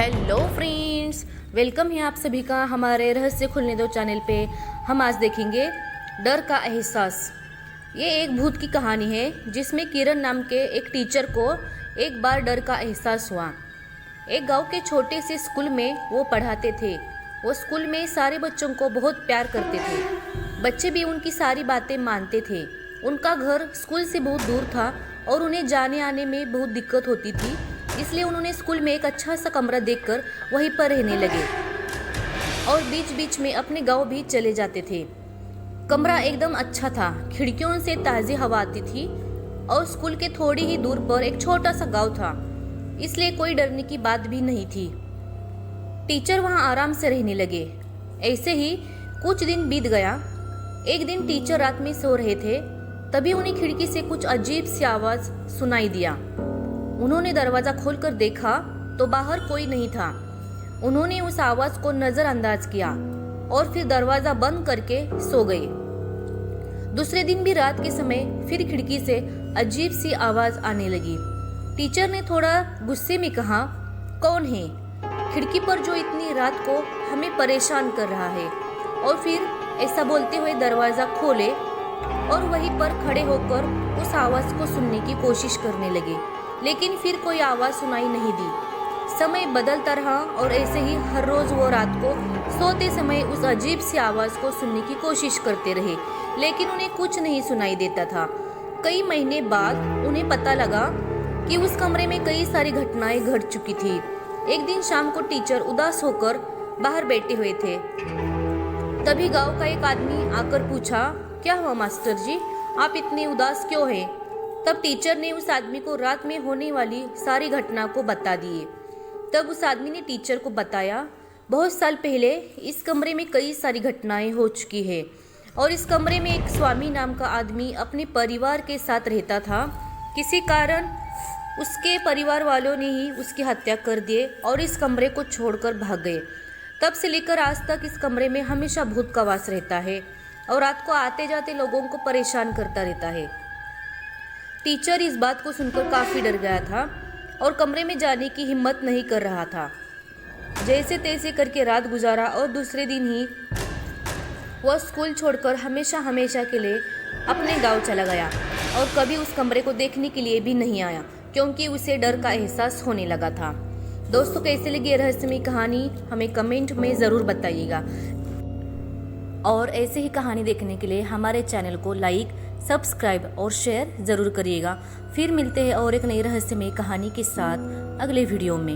Hello friends, welcome है आप सभी का हमारे रहस्य खुलने दो चैनल पे। हम आज देखेंगे डर का एहसास। ये एक भूत की कहानी है जिसमें किरण नाम के एक टीचर को एक बार डर का एहसास हुआ। एक गांव के छोटे से स्कूल में वो पढ़ाते थे। वो स्कूल में सारे बच्चों को बहुत प्यार करते थे। बच्चे भी उनकी सारी बातें मानते थे। उनका घर स्कूल से बहुत दूर था और उन्हें जाने आने में बहुत दिक्कत होती थी, इसलिए उन्होंने स्कूल में एक अच्छा सा कमरा देखकर वहीं पर रहने लगे और बीच बीच में अपने गांव भी चले जाते थे। कमरा एकदम अच्छा था, खिड़कियों से ताज़ी हवा आती थी और स्कूल के थोड़ी ही दूर पर एक छोटा सा गांव था, इसलिए कोई डरने की बात भी नहीं थी। टीचर वहां आराम से रहने लगे। ऐसे ही कुछ दिन बीत गया। एक दिन टीचर रात में सो रहे थे, तभी उन्हें खिड़की से कुछ अजीब सी आवाज सुनाई दिया। उन्होंने दरवाजा खोलकर देखा तो बाहर कोई नहीं था। उन्होंने उस आवाज को नजरअंदाज किया और फिर दरवाजा बंद करके सो गए। दूसरे दिन भी रात के समय फिर खिड़की से अजीब सी आवाज आने लगी। टीचर ने थोड़ा गुस्से में कहा, कौन है खिड़की पर जो इतनी रात को हमें परेशान कर रहा है? और फिर ऐसा बोलते हुए दरवाजा खोले और वहीं पर खड़े होकर उस आवाज को सुनने की कोशिश करने लगे, लेकिन फिर कोई आवाज सुनाई नहीं दी। समय बदलता रहा और ऐसे ही हर रोज वो रात को सोते समय उस अजीब सी आवाज को सुनने की कोशिश करते रहे, लेकिन उन्हें कुछ नहीं सुनाई देता था। कई महीने बाद उन्हें पता लगा कि उस कमरे में कई सारी घटनाएं घट चुकी थी। एक दिन शाम को टीचर उदास होकर बाहर बैठे हुए थे। तभी गांव का एक आदमी आकर पूछा, क्या हुआ मास्टर जी, आप इतने उदास क्यों हैं? तब टीचर ने उस आदमी को रात में होने वाली सारी घटना को बता दिए। तब उस आदमी ने टीचर को बताया, बहुत साल पहले इस कमरे में कई सारी घटनाएं हो चुकी है और इस कमरे में एक स्वामी नाम का आदमी अपने परिवार के साथ रहता था। किसी कारण उसके परिवार वालों ने ही उसकी हत्या कर दिए और इस कमरे को छोड़कर भाग गए। तब से लेकर आज तक इस कमरे में हमेशा भूत का वास रहता है और रात को आते जाते लोगों को परेशान करता रहता है। टीचर इस बात को सुनकर काफी डर गया था और कमरे में जाने की हिम्मत नहीं कर रहा था। जैसे तैसे करके रात गुजारा और दूसरे दिन ही वह स्कूल छोड़कर हमेशा हमेशा के लिए अपने गांव चला गया और कभी उस कमरे को देखने के लिए भी नहीं आया, क्योंकि उसे डर का एहसास होने लगा था। दोस्तों, कैसे लगी ये रहस्यमय कहानी हमें कमेंट में ज़रूर बताइएगा और ऐसे ही कहानी देखने के लिए हमारे चैनल को लाइक, सब्सक्राइब और शेयर ज़रूर करिएगा। फिर मिलते हैं और एक नई रहस्यमय कहानी के साथ अगले वीडियो में।